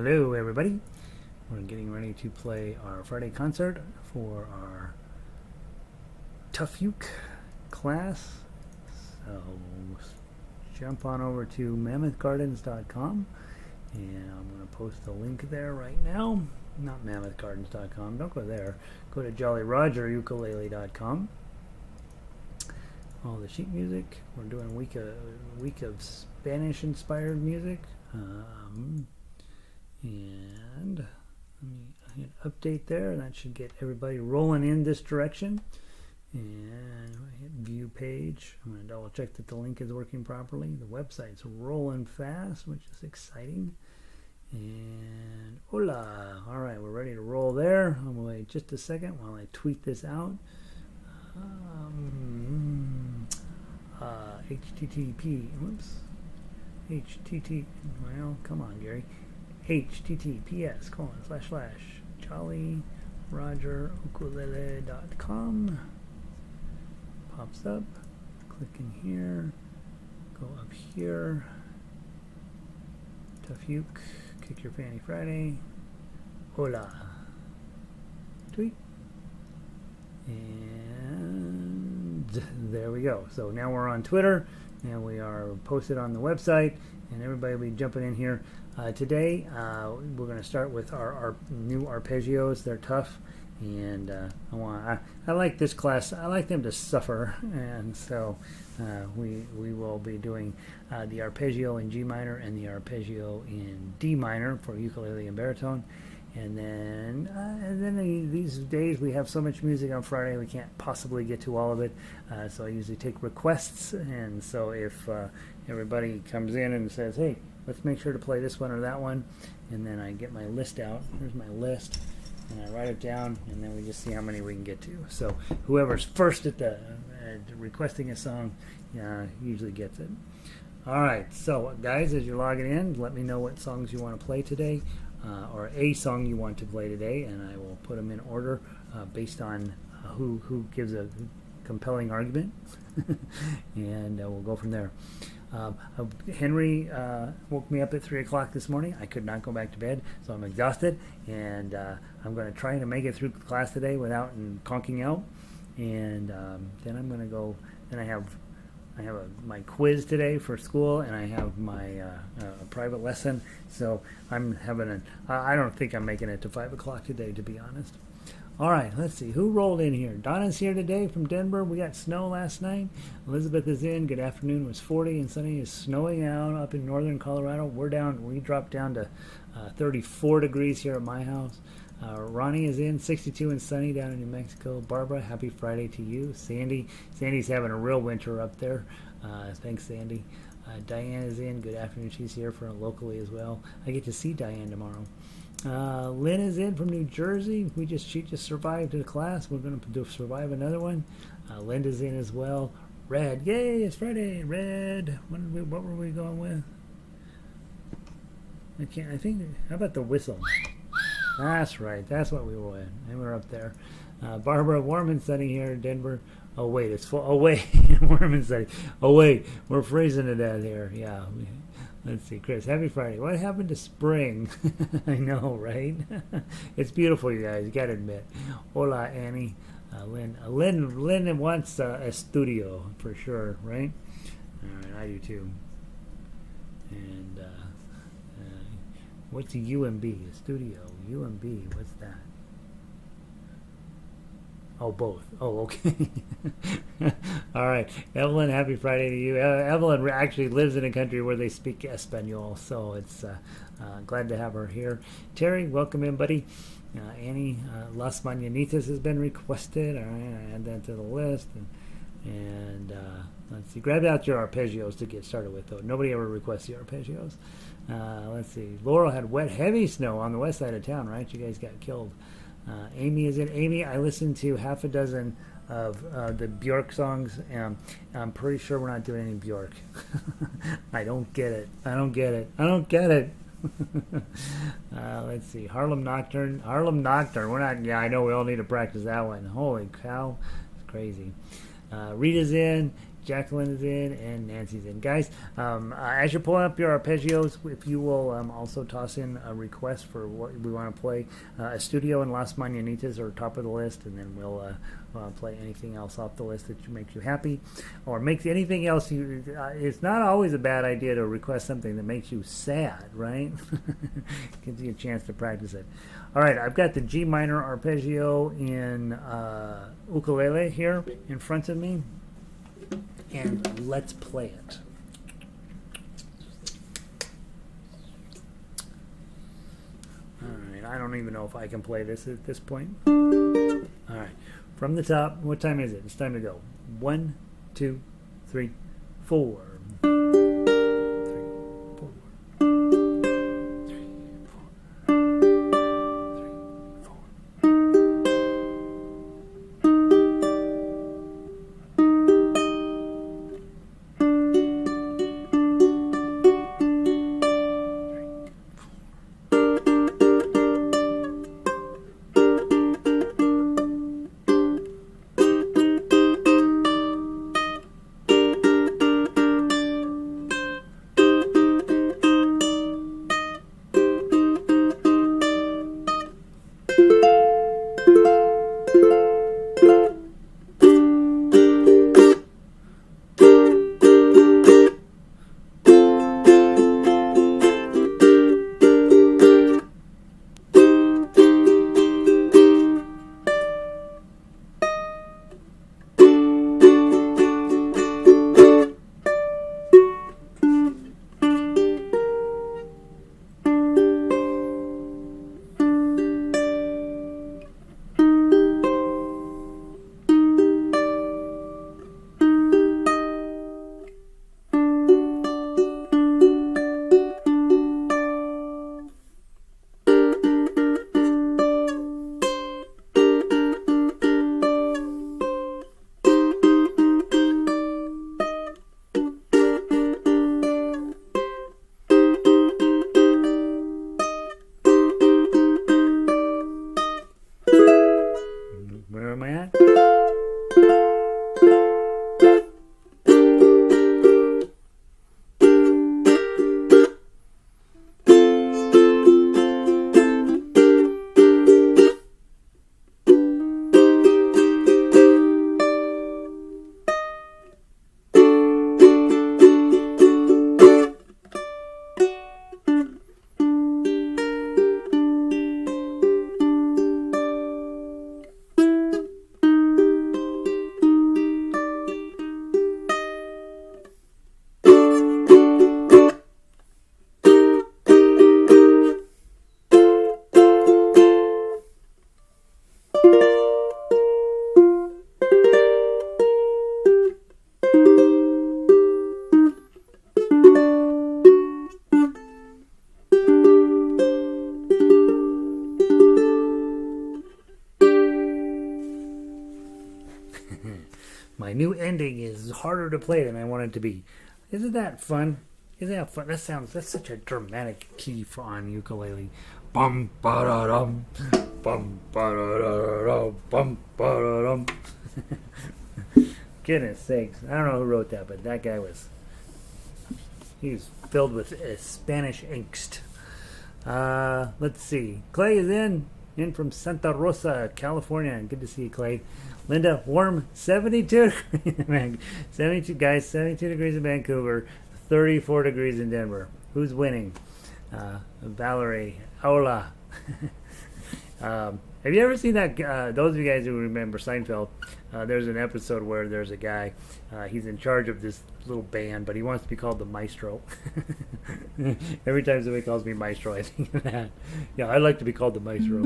Hello, everybody. We're getting ready to play our Friday concert for our Tuff-er class. So jump on over to mammothgardens.com and I'm going to post the link there right now. Not mammothgardens.com. Don't go there. Go to jollyrogerukulele.com. All the sheet music. We're doing a week of Spanish-inspired music. And let me hit update there. That should get everybody rolling in this direction. And I hit view page. I'm going to double check that the link is working properly. The website's rolling fast, which is exciting. And hola. All right, we're ready to roll there. I'm going to wait just a second while I tweet this out. HTTP. Whoops. HTTP. Well, come on, Gary. https://jollyrogerukulele.com. Pops up. Click in here. Go up here. Tuff-er. Kick your Fanny Friday. Hola. Tweet. And there we go. So now we're on Twitter and we are posted on the website and everybody will be jumping in here. Today we're going to start with our new arpeggios. They're tough, and I like this class. I like them to suffer, and so we will be doing the arpeggio in G minor and the arpeggio in D minor for ukulele and baritone. And then these days we have so much music on Friday we can't possibly get to all of it. So I usually take requests, and so if everybody comes in and says, hey, let's make sure to play this one or that one, and then I get my list out. Here's my list, and I write it down, and then we just see how many we can get to. So whoever's first at the requesting a song usually gets it. All right, so guys, as you're logging in, let me know what songs you want to play today, or a song you want to play today, and I will put them in order based on who gives a compelling argument, and we'll go from there. Henry woke me up at 3 o'clock this morning. I could not go back to bed, so I'm exhausted, and I'm going to try to make it through class today without conking out, and then I'm going to go. Then I have my quiz today for school, and I have my private lesson. So I'm having I don't think I'm making it to 5 o'clock today, to be honest. All right, let's see. Who rolled in here? Donna's here today from Denver. We got snow last night. Elizabeth is in. Good afternoon. It was 40 and sunny. It's snowing out up in northern Colorado. We dropped down to 34 degrees here at my house. Ronnie is in. 62 and sunny down in New Mexico. Barbara, happy Friday to you. Sandy's having a real winter up there. Thanks, Sandy. Diane is in. Good afternoon. She's here for locally as well. I get to see Diane tomorrow. Lynn is in from New Jersey. She just survived the class. We're going to survive another one. Linda's in as well. Red, yay! It's Friday. Red. What were we going with? I think. How about the whistle? That's right. That's what we were with. And we're up there. Barbara, warm and sunny here in Denver. Oh wait, it's full. Oh wait, warm and sunny. Oh wait, we're freezing to death here. Yeah. Let's see, Chris. Happy Friday. What happened to spring? I know, right? It's beautiful, you guys. You gotta admit. Hola, Annie. Lynn wants Estudio for sure, right? All right, I do too. And what's a UMB? Estudio. UMB. What's that? Oh, both. Oh, okay. All right. Evelyn, happy Friday to you. Evelyn actually lives in a country where they speak Espanol, so it's glad to have her here. Terry, welcome in, buddy. Annie, Las Mañanitas has been requested. All right, I add that to the list. And let's see. Grab out your arpeggios to get started with, though. Nobody ever requests the arpeggios. Let's see. Laurel had wet, heavy snow on the west side of town, right? You guys got killed. Amy is in. Amy, I listened to half a dozen of the Bjork songs, and I'm pretty sure we're not doing any Bjork. I don't get it. Let's see. Harlem Nocturne. We're not. Yeah, I know we all need to practice that one. Holy cow, it's crazy. Rita's in. Jacqueline is in, and Nancy's in. Guys, as you're pulling up your arpeggios, if you will also toss in a request for what we want to play, Estudio and Las Mañanitas are top of the list, and then we'll play anything else off the list that makes you happy, or makes anything else you. It's not always a bad idea to request something that makes you sad, right? Gives you a chance to practice it. All right, I've got the G minor arpeggio in ukulele here in front of me, and let's play it. All right, I don't even know if I can play this at this point. All right, from the top, what time is it? It's time to go. 1, 2, 3, 4. My new ending is harder to play than I want it to be. Isn't that fun? Isn't that fun? That's such a dramatic key for on ukulele. Bum ba da dum, bum ba da da bum ba da dum. Goodness sakes! I don't know who wrote that, but that guy he was filled with Spanish angst. Let's see. Clay is in from Santa Rosa, California. Good to see you, Clay. Linda, warm 72 degrees. 72 guys, 72 degrees in Vancouver, 34 degrees in Denver. Who's winning? Valerie, hola. Have you ever seen that? Those of you guys who remember Seinfeld, there's an episode where there's a guy. He's in charge of this little band, but he wants to be called the maestro. Every time somebody calls me maestro, I think of that. Yeah, I'd like to be called the maestro.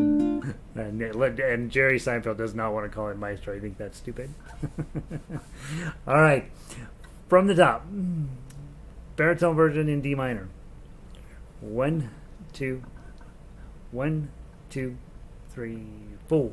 And Jerry Seinfeld does not want to call him maestro. I think that's stupid. All right, from the top, baritone version in D minor. 1, 2, 1, 2, 3, 4.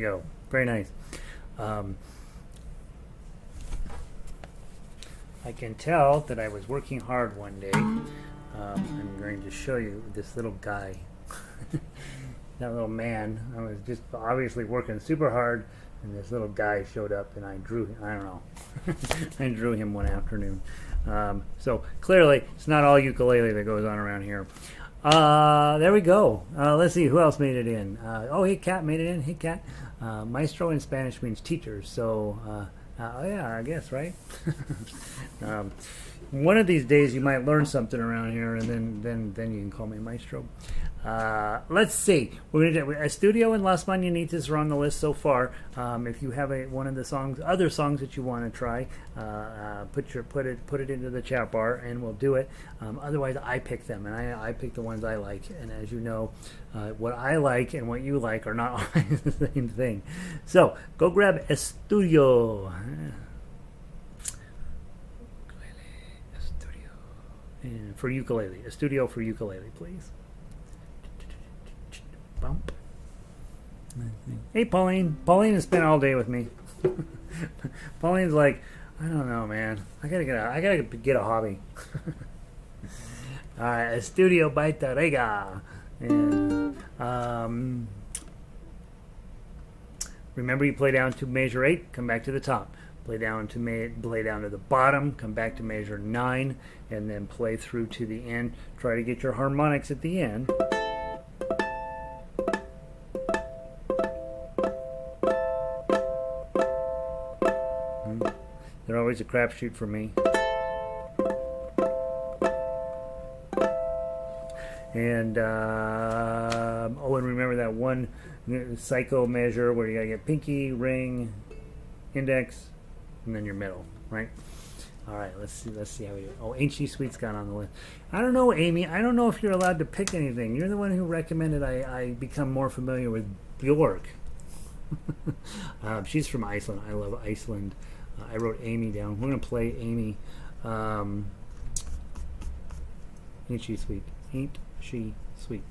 we go. Very nice. I can tell that I was working hard one day. I'm going to show you this little guy. That little man. I was just obviously working super hard, and this little guy showed up, and I drew him. I don't know. I drew him one afternoon. So clearly, it's not all ukulele that goes on around here. There we go. Let's see who else made it in. Oh, hey, Cat made it in. Hey, Cat. Maestro in Spanish means teacher, so oh yeah, I guess, right? One of these days you might learn something around here, and then you can call me Maestro. Let's see. We're gonna do Estudio and Las Mañanitas are on the list so far. If you have one of the other songs that you want to try, put it into the chat bar, and we'll do it. Otherwise, I pick them, and I pick the ones I like. And as you know, what I like and what you like are not always the same thing. So go grab Estudio. And for ukulele, Estudio for ukulele, please. Bump. Hey, Pauline. Pauline has spent all day with me. Pauline's like, I don't know, man. I gotta get a hobby. All right, Estudio by Tárrega. And remember, you play down to measure 8, come back to the top. Play down to the bottom, come back to measure 9, and then play through to the end. Try to get your harmonics at the end. They're always a crapshoot for me. And and remember that one psycho measure where you gotta get pinky, ring, index, and then your middle, right? All right, let's see how we do. Oh, Ain't She Sweet's got on the list. I don't know, Amy. I don't know if you're allowed to pick anything. You're the one who recommended I become more familiar with Bjork. She's from Iceland. I love Iceland. I wrote Amy down. We're going to play Amy. Ain't She Sweet. Ain't She Sweet.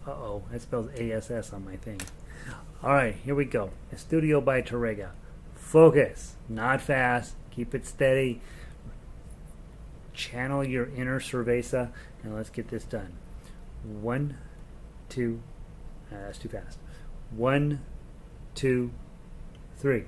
Uh-oh, that spells ASS on my thing. All right, here we go. Estudio by Tárrega. Focus. Not fast. Keep it steady. Channel your inner cerveza, and let's get this done. 1, 2. That's too fast. 1, 2, 3.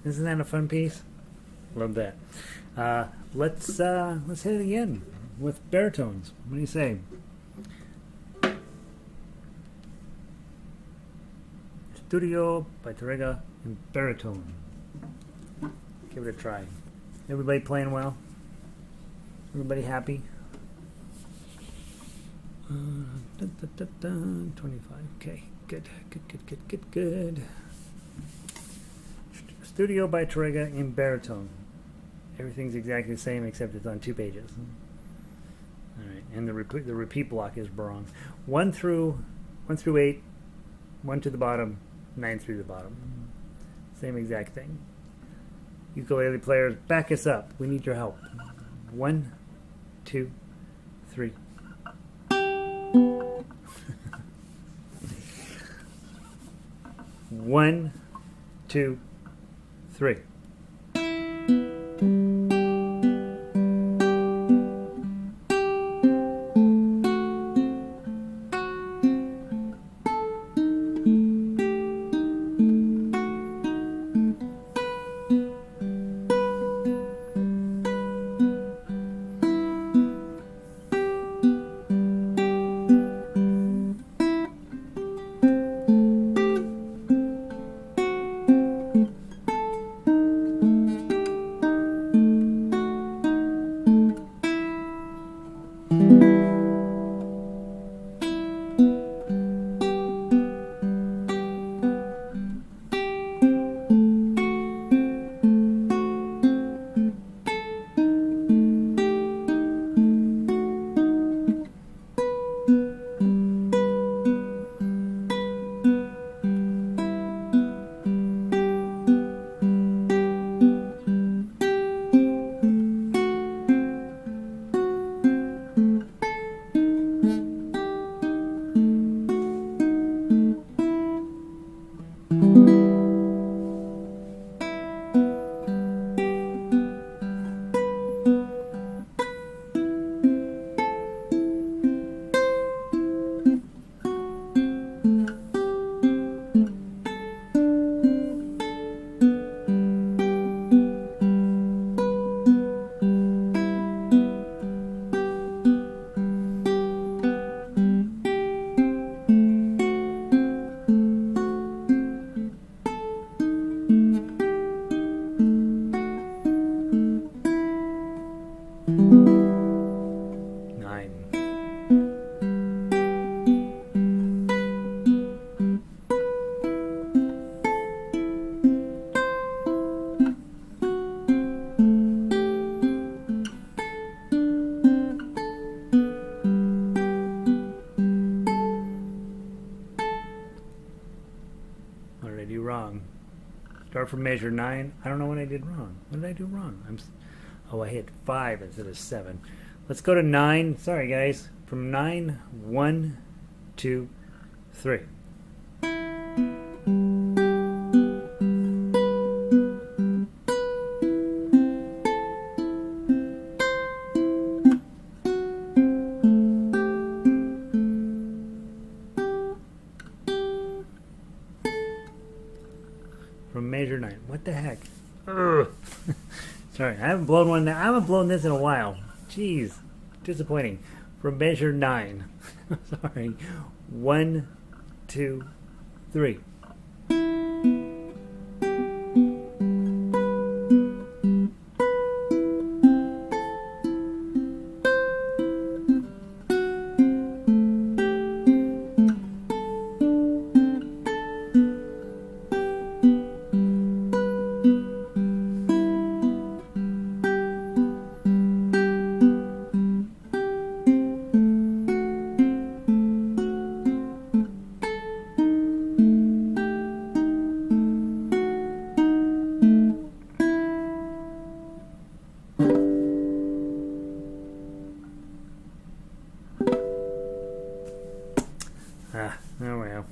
Isn't that a fun piece? Love that. Let's hit it again with baritones. What do you say? Estudio by Tárrega in baritone. Give it a try. Everybody playing well? Everybody happy? 25. Okay, good. Estudio by Tárrega in baritone. Everything's exactly the same except it's on 2 pages. All right, and the repeat block is wrong. 1 through 8, 1 to the bottom, 9 through the bottom. Same exact thing. Ukulele players, back us up. We need your help. 1, 2, 3. One, 2, 3. Start from measure 9. I don't know what I did wrong. What did I do wrong? I hit 5 instead of 7. Let's go to 9. Sorry, guys. From 9, 1, 2, 3. From measure 9. What the heck? Ugh. Sorry, I haven't blown one. I haven't blown this in a while. Jeez, disappointing. From measure 9. Sorry. 1, 2, 3. Oh well.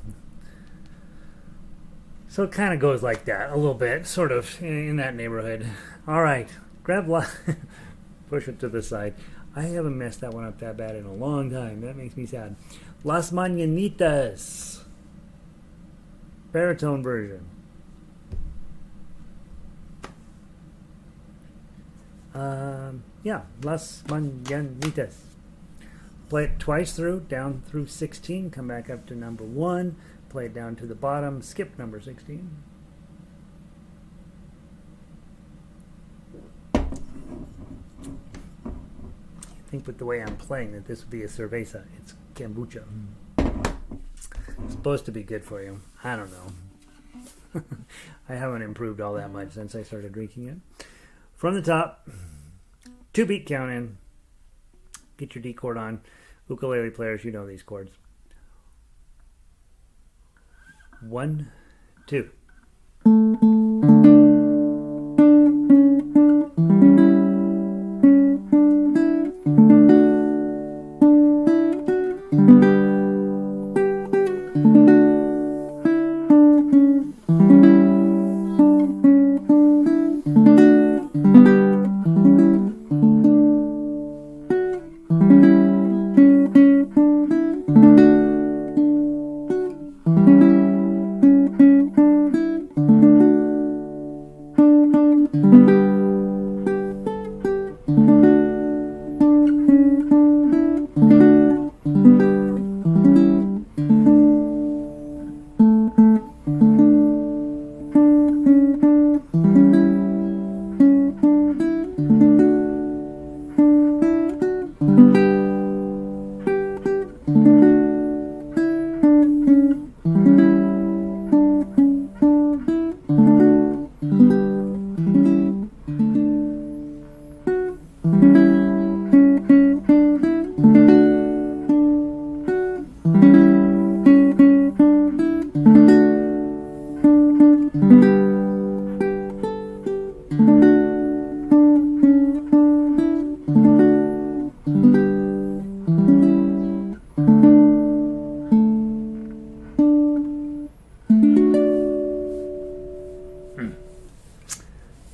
So it kind of goes like that, a little bit, sort of, in that neighborhood. All right, push it to the side. I haven't messed that one up that bad in a long time. That makes me sad. Las Mañanitas. Baritone version. Yeah, Las Mañanitas. Play it twice through, down through 16, come back up to number 1, play it down to the bottom, skip number 16. I think with the way I'm playing that this would be a cerveza. It's kombucha. It's supposed to be good for you. I don't know. I haven't improved all that much since I started drinking it. From the top, 2-beat count in. Get your D chord on. Ukulele players, you know these chords. 1, 2.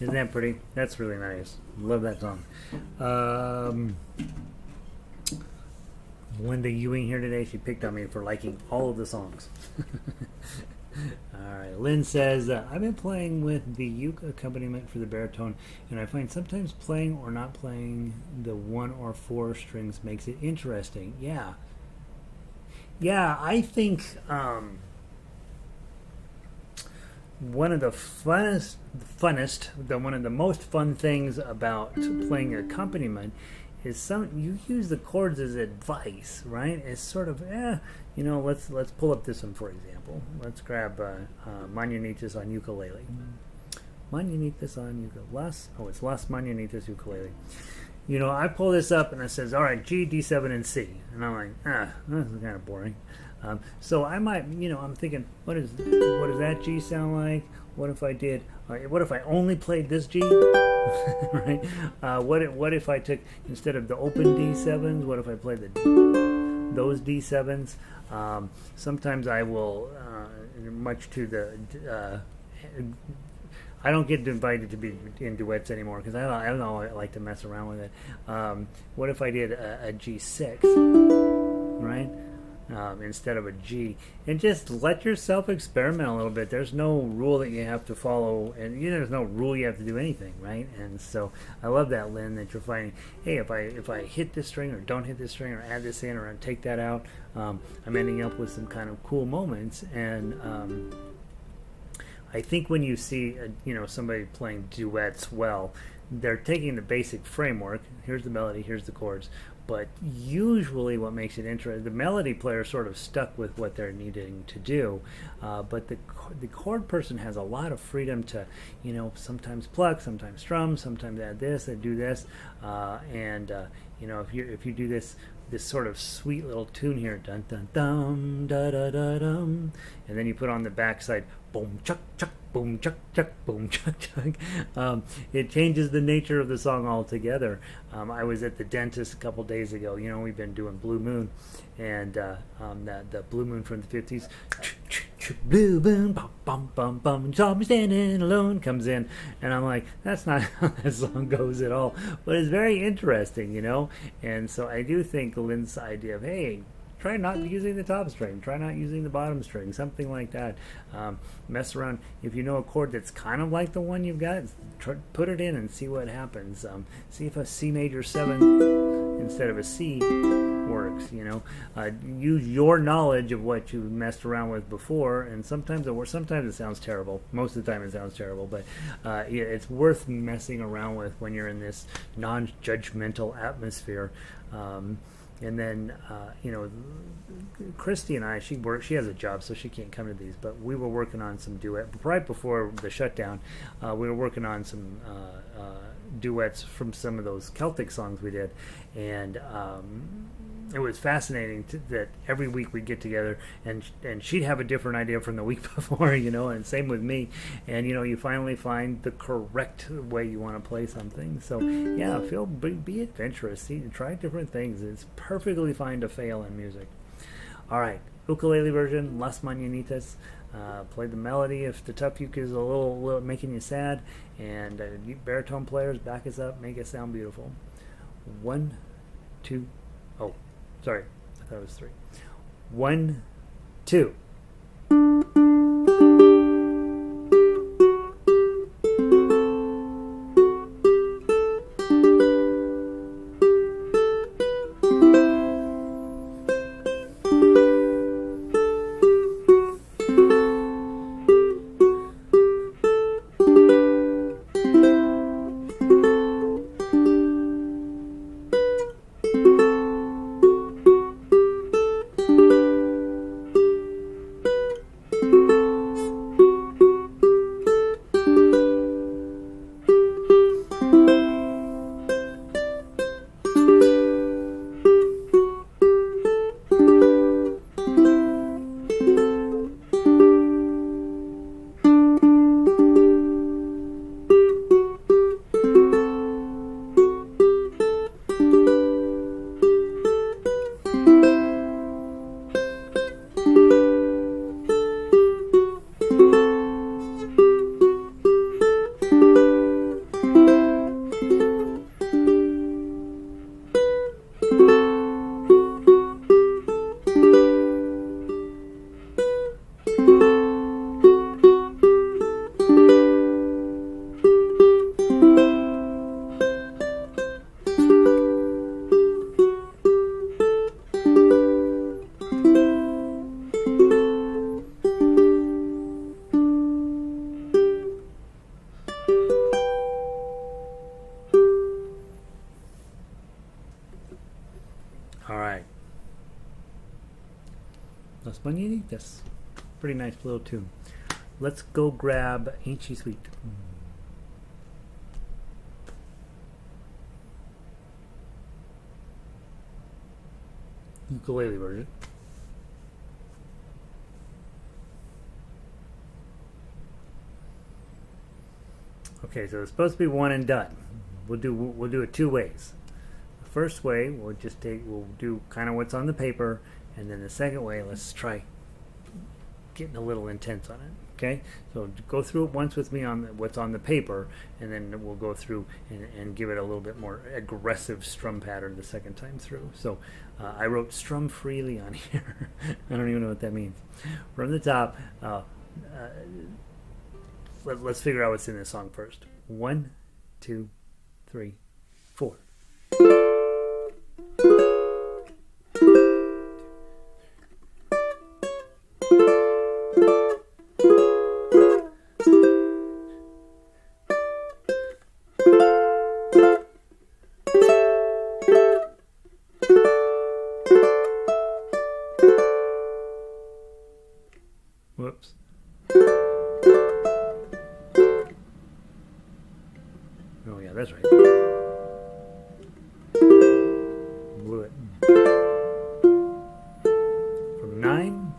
Isn't that pretty? That's really nice. Love that song. Linda Ewing here today. She picked on me for liking all of the songs. All right. Lynn says, I've been playing with the uke accompaniment for the baritone, and I find sometimes playing or not playing the 1 or 4 strings makes it interesting. Yeah. Yeah, I think one of the one of the most fun things about playing accompaniment is you use the chords as advice, right? It's sort of, let's pull up this one for example. Let's grab Mañanitas on ukulele. Mañanitas on ukulele. It's Las Mañanitas ukulele. I pull this up and it says, all right, G, D7, and C. And I'm like, this is kind of boring. So I might, I'm thinking, what does that G sound like? What if I did? What if I only played this G? Right? What if I took, instead of the open D7s, what if I played those D7s? Sometimes I will, much to the, I don't get invited to be in duets anymore because I don't know, I like to mess around with it. What if I did a G6, right? Instead of a G, and just let yourself experiment a little bit. There's no rule that you have to follow, and there's no rule you have to do anything, right? And so I love that, Lynn, that you're finding, hey, if I hit this string or don't hit this string or add this in or take that out, I'm ending up with some kind of cool moments. And I think when you see somebody playing duets well, they're taking the basic framework. Here's the melody, here's the chords. But usually what makes it interesting, the melody player is sort of stuck with what they're needing to do, but the chord person has a lot of freedom to, sometimes pluck, sometimes strum, sometimes add this, and do this, and if you do this sort of sweet little tune here, dun dun dum da da da dum, and then you put on the backside, boom chuck chuck, boom chuck chuck, boom chuck chuck. It changes the nature of the song altogether. I was at the dentist a couple days ago. We've been doing Blue Moon, and the Blue Moon from the 50s. Blue Moon, bum bum bum bum, saw me standing alone comes in, and I'm like, that's not how that song goes at all. But it's very interesting, And so I do think Lynn's idea of, hey, try not using the top string, try not using the bottom string, something like that. Mess around. If you know a chord that's kind of like the one you've got, put it in and see what happens. See if a C major 7 instead of a C works. Use your knowledge of what you messed around with before, and sometimes it sounds terrible. Most of the time it sounds terrible, but it's worth messing around with when you're in this non-judgmental atmosphere. And then, Christy and I, she has a job, so she can't come to these, but we were working on some duet. Right before the shutdown, we were working on some duets from some of those Celtic songs we did. And it was fascinating that every week we'd get together, and she'd have a different idea from the week before, and same with me. And, you finally find the correct way you want to play something. So, yeah, be adventurous. Try different things. It's perfectly fine to fail in music. All right, ukulele version, Las Mañanitas. Play the melody if the tough uke is a little making you sad. And baritone players, back us up, make it sound beautiful. 1, 2, oh. Sorry, I thought it was 3. 1, 2. Las Mañanitas. Pretty nice little tune. Let's go grab Ain't She Sweet. Ukulele version. Okay, so it's supposed to be one and done. We'll do it two ways. The first way we'll do kind of what's on the paper, and then the second way, let's try getting a little intense on it. Okay, so go through it once with me on what's on the paper, and then we'll go through and give it a little bit more aggressive strum pattern the second time through. So I wrote strum freely on here. I don't even know what that means. From the top, let's figure out what's in this song first. 1, 2, 3, 4. Whoops. Oh yeah, that's right. Blew it. From 9.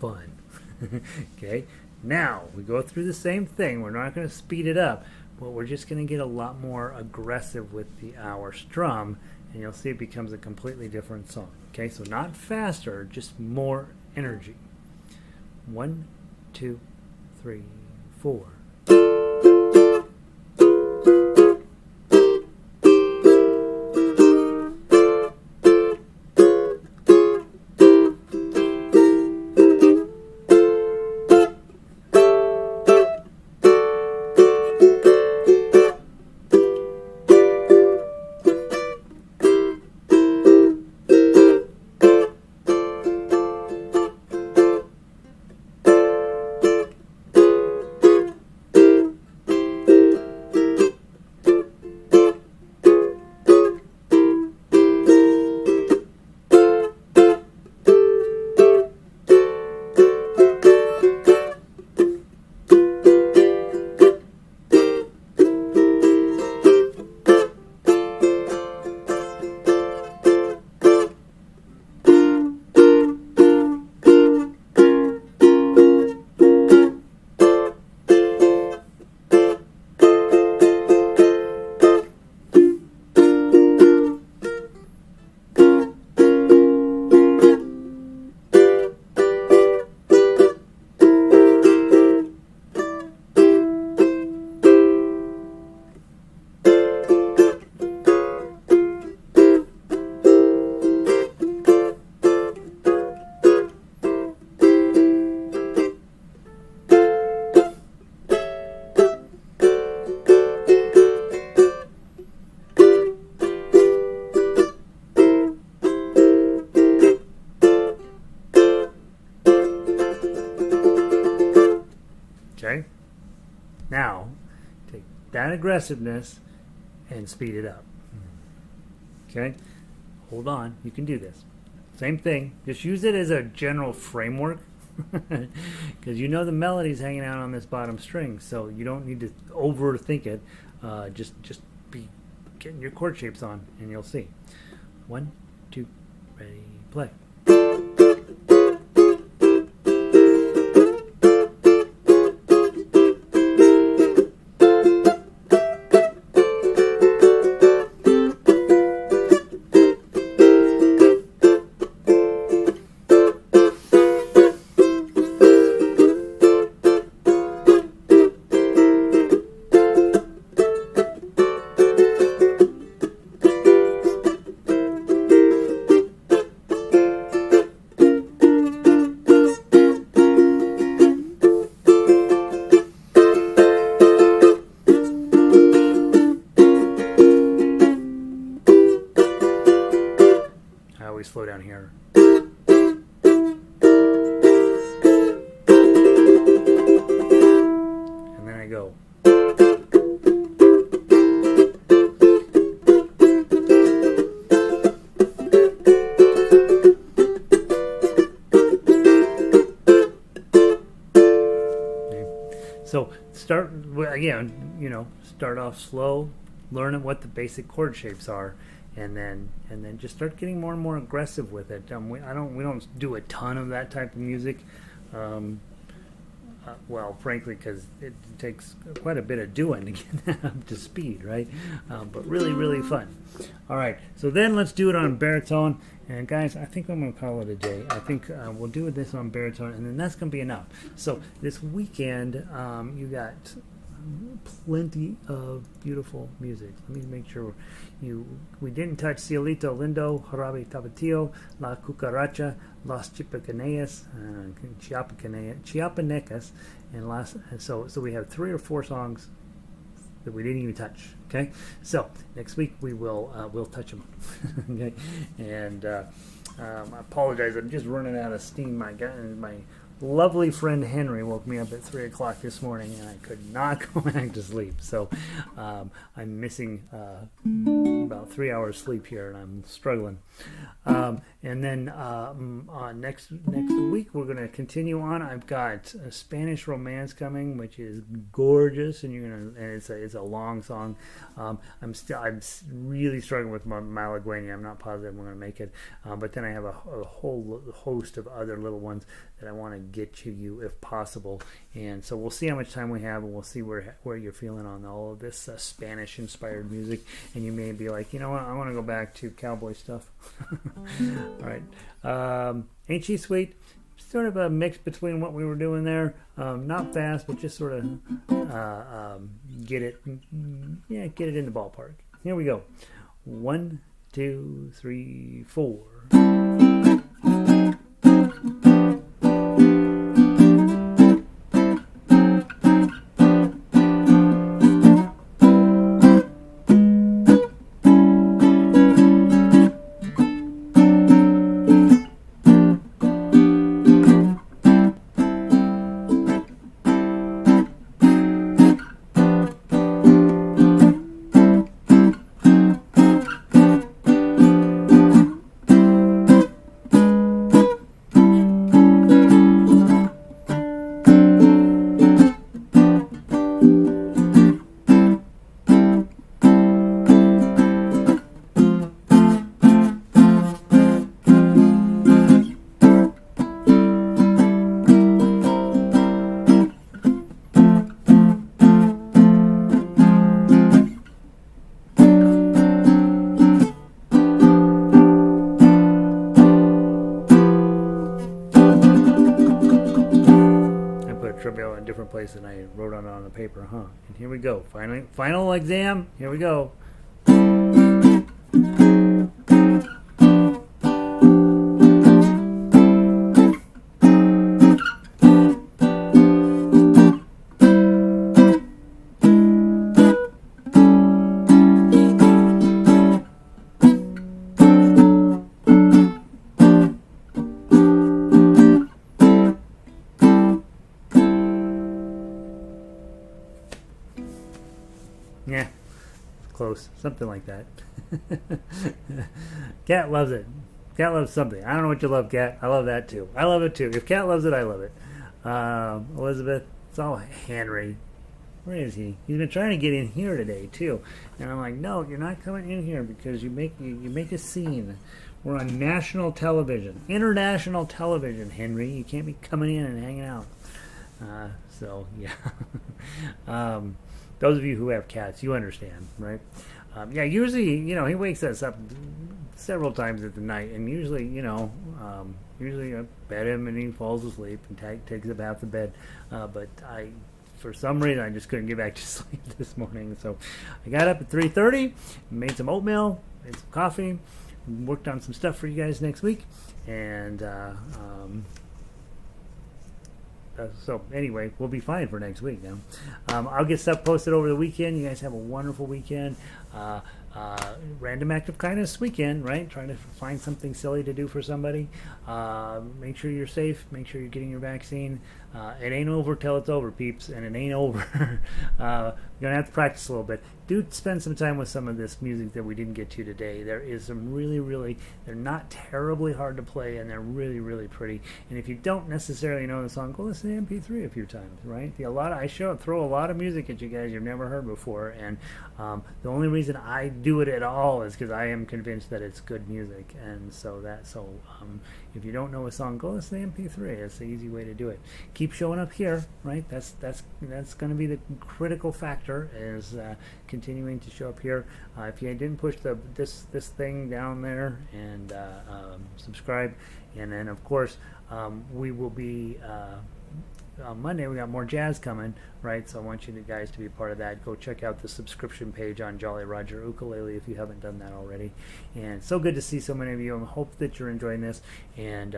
fun. Okay, now we go through the same thing. We're not going to speed it up, but we're just going to get a lot more aggressive with our strum, and you'll see it becomes a completely different song. Okay, so not faster, just more energy. 1, 2, 3, 4. Okay? Now, take that aggressiveness and speed it up. Okay? Hold on. You can do this. Same thing. Just use it as a general framework because you know the melody's hanging out on this bottom string, so you don't need to overthink it. Just be getting your chord shapes on, and you'll see. 1, 2, ready, play. Slow down here. And then I go. Okay. So start again, start off slow, learn what the basic chord shapes are. And then just start getting more and more aggressive with it. We don't do a ton of that type of music. Well, frankly, because it takes quite a bit of doing to get that up to speed, right? But really, really fun. All right, so then let's do it on baritone. And guys, I think I'm going to call it a day. I think we'll do this on baritone, and then that's going to be enough. So this weekend, you got plenty of beautiful music. Let me make sure we didn't touch Cielito Lindo, Jarabe Tapatío, La Cucaracha, Las Chiapanecas, and so we have 3 or 4 songs that we didn't even touch. Okay, so next week we'll touch them. Okay, and I apologize. I'm just running out of steam. My lovely friend Henry woke me up at 3 o'clock this morning, and I could not go back to sleep. So I'm missing about 3 hours sleep here, and I'm struggling. And then next week we're going to continue on. I've got a Spanish Romance coming, which is gorgeous, and it's a long song. I'm really struggling with my Malagueña. I'm not positive I'm going to make it, but then I have a whole host of other little ones that I want to get to you if possible. And so we'll see how much time we have, and we'll see where you're feeling on all of this Spanish-inspired music. And you may be like, you know what, I want to go back to cowboy stuff. All right. Ain't She Sweet? Sort of a mix between what we were doing there. Not fast, but just sort of get it in the ballpark. Here we go. 1, 2, 3, 4. Place than I wrote on the paper, huh? And here we go. Final exam. Here we go. Yeah, close. Something like that. Cat loves it. Cat loves something. I don't know what you love, Cat. I love that too. I love it too. If Cat loves it, I love it. Elizabeth, it's all Henry. Where is he? He's been trying to get in here today too, and I'm like, no, you're not coming in here because you make a scene. We're on national television, international television, Henry. You can't be coming in and hanging out. So yeah. Those of you who have cats, you understand, right? Yeah, usually, he wakes us up several times at the night, and usually, usually I pet him and he falls asleep and takes a bath in bed. But for some reason, I just couldn't get back to sleep this morning. So I got up at 3:30, made some oatmeal, made some coffee, worked on some stuff for you guys next week, and so anyway, we'll be fine for next week now. I'll get stuff posted over the weekend. You guys have a wonderful weekend. Random act of kindness weekend, right? Trying to find something silly to do for somebody. Make sure you're safe. Make sure you're getting your vaccine. It ain't over till it's over, peeps, and it ain't over. You're gonna have to practice a little bit. Do spend some time with some of this music that we didn't get to today. There is some really, they're not terribly hard to play, and they're really pretty. And if you don't necessarily know the song, go listen to MP3 a few times, right? I throw a lot of music at you guys you've never heard before, and the only reason I do it at all is because I am convinced that it's good music. And so if you don't know a song, go listen to MP3. It's the easy way to do it. Keep showing up here, right? That's going to be the critical factor, is continuing to show up here. If you didn't push this thing down there and subscribe, and then of course we will be on Monday. We got more jazz coming, right? So I want you guys to be part of that. Go check out the subscription page on Jolly Roger Ukulele if you haven't done that already. And so good to see so many of you. I hope that you're enjoying this. And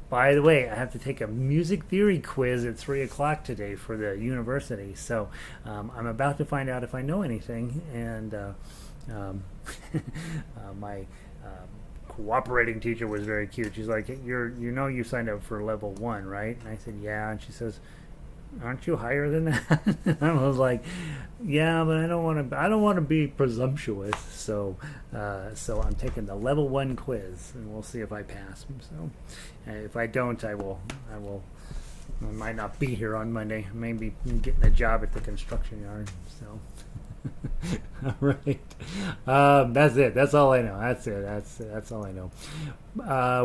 by the way, I have to take a music theory quiz at 3 o'clock today for the university. So I'm about to find out if I know anything. And my cooperating teacher was very cute. She's like, you signed up for level 1, right? And I said, yeah. And she says, aren't you higher than that? And I was like, yeah, but I don't want to be presumptuous. So I'm taking the level 1 quiz, and we'll see if I pass. So if I don't, I might not be here on Monday. Maybe getting a job at the construction yard. So Right. That's it. That's all I know. That's it. That's all I know.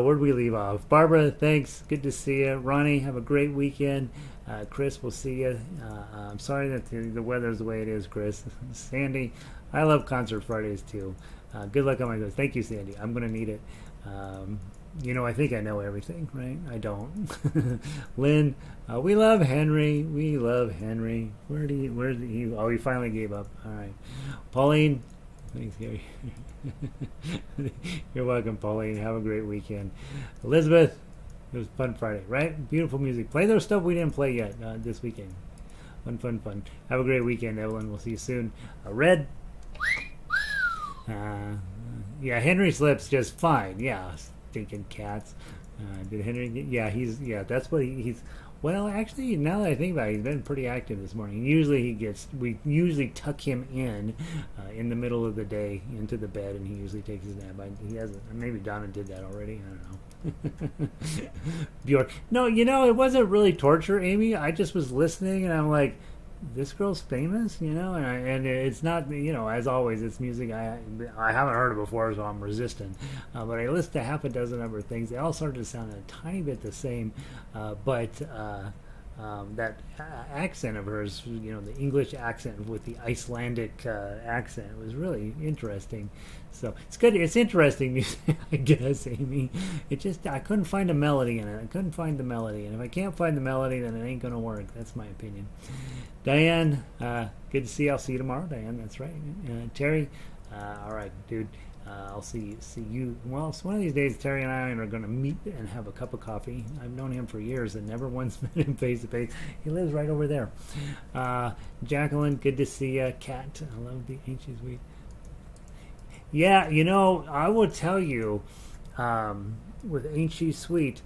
Where'd we leave off? Barbara, thanks. Good to see you. Ronnie, have a great weekend. Chris, we'll see you. I'm sorry that the weather's the way it is, Chris. Sandy, I love concert Fridays too. Good luck on my goals. Thank you, Sandy. I'm gonna need it. I think I know everything, right? I don't. Lynn, we love Henry. We love Henry. Where did he? Oh, he finally gave up. All right. Pauline, thanks, Gary. You're welcome, Pauline. Have a great weekend. Elizabeth, it was fun Friday, right? Beautiful music. Play those stuff we didn't play yet this weekend. Fun. Have a great weekend, Evelyn. We'll see you soon. Red. Yeah, Henry slips just fine. Yeah, stinking cats. Did Henry? That's what he's. Well, actually, now that I think about it, he's been pretty active this morning. We usually tuck him in the middle of the day into the bed, and he usually takes his nap. He hasn't. Maybe Donna did that already. I don't know. Bjork. No, it wasn't really torture, Amy. I just was listening, and I'm like, this girl's famous, and it's not, as always, it's music I haven't heard of before, so I'm resistant. But I listened to half a dozen of her things. They all started to sound a tiny bit the same, but that accent of hers, the English accent with the Icelandic accent was really interesting. So it's good. It's interesting music, I guess, Amy. I couldn't find a melody in it. I couldn't find the melody, and if I can't find the melody, then it ain't gonna work. That's my opinion. Diane, good to see you. I'll see you tomorrow, Diane. That's right. Terry, all right, dude. I'll see you. Well, one of these days, Terry and I are going to meet and have a cup of coffee. I've known him for years and never once met him face to face. He lives right over there. Jacqueline, good to see you. Kat, I love the ancient sweet. Yeah, I will tell you, with Ain't She Sweet,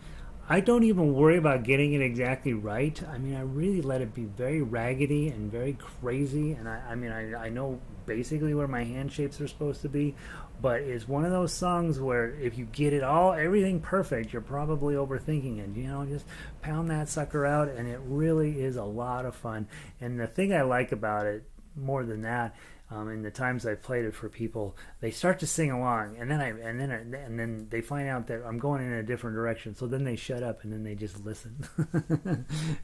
I don't even worry about getting it exactly right. I mean, I really let it be very raggedy and very crazy. And I know basically where my hand shapes are supposed to be, but it's one of those songs where if you get everything perfect, you're probably overthinking it. Just pound that sucker out, and it really is a lot of fun. And the thing I like about it more than that, in the times I've played it for people, they start to sing along, and then they find out that I'm going in a different direction. So then they shut up, and then they just listen.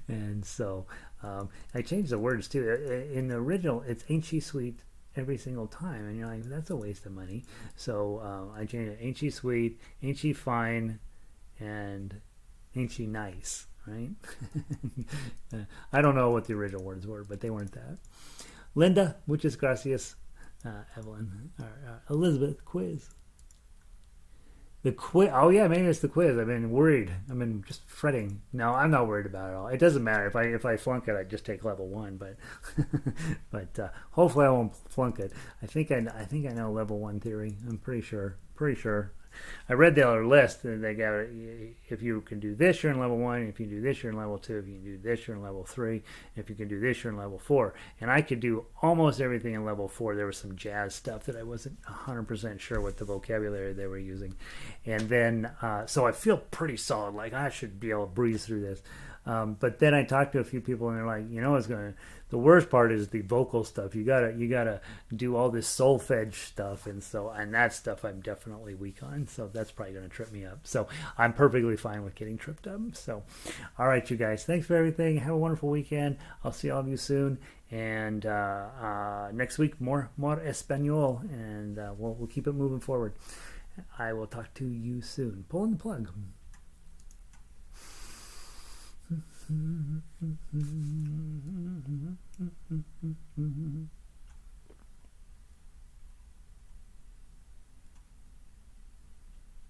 And so I changed the words too. In the original, it's "Ain't She Sweet" every single time, and you're like, that's a waste of money. So I changed it: "Ain't she sweet? Ain't she fine? And ain't she nice?" Right? I don't know what the original words were, but they weren't that. Linda, muchas gracias. Evelyn, Elizabeth, quiz. The quiz. Oh yeah, maybe it's the quiz. I've been worried. I've been just fretting. No, I'm not worried about it at all. It doesn't matter if I flunk it. I just take level 1. But hopefully I won't flunk it. I think I know level 1 theory. I'm pretty sure. I read their list, and they got if you can do this, you're in level 1. If you can do this, you're in level 2. If you can do this, you're in level 3. If you can do this, you're in level 4. And I could do almost everything in level 4. There was some jazz stuff that I wasn't 100% sure what the vocabulary they were using. And then, so I feel pretty solid. Like, I should be able to breeze through this. But then I talked to a few people, and they're like, the worst part is the vocal stuff. You gotta do all this solfege stuff, and that stuff I'm definitely weak on. So that's probably gonna trip me up. So I'm perfectly fine with getting tripped up. So, all right, you guys, thanks for everything. Have a wonderful weekend. I'll see all of you soon, and next week more Espanol, and we'll keep it moving forward. I will talk to you soon. Pulling the plug. Mm-hmm.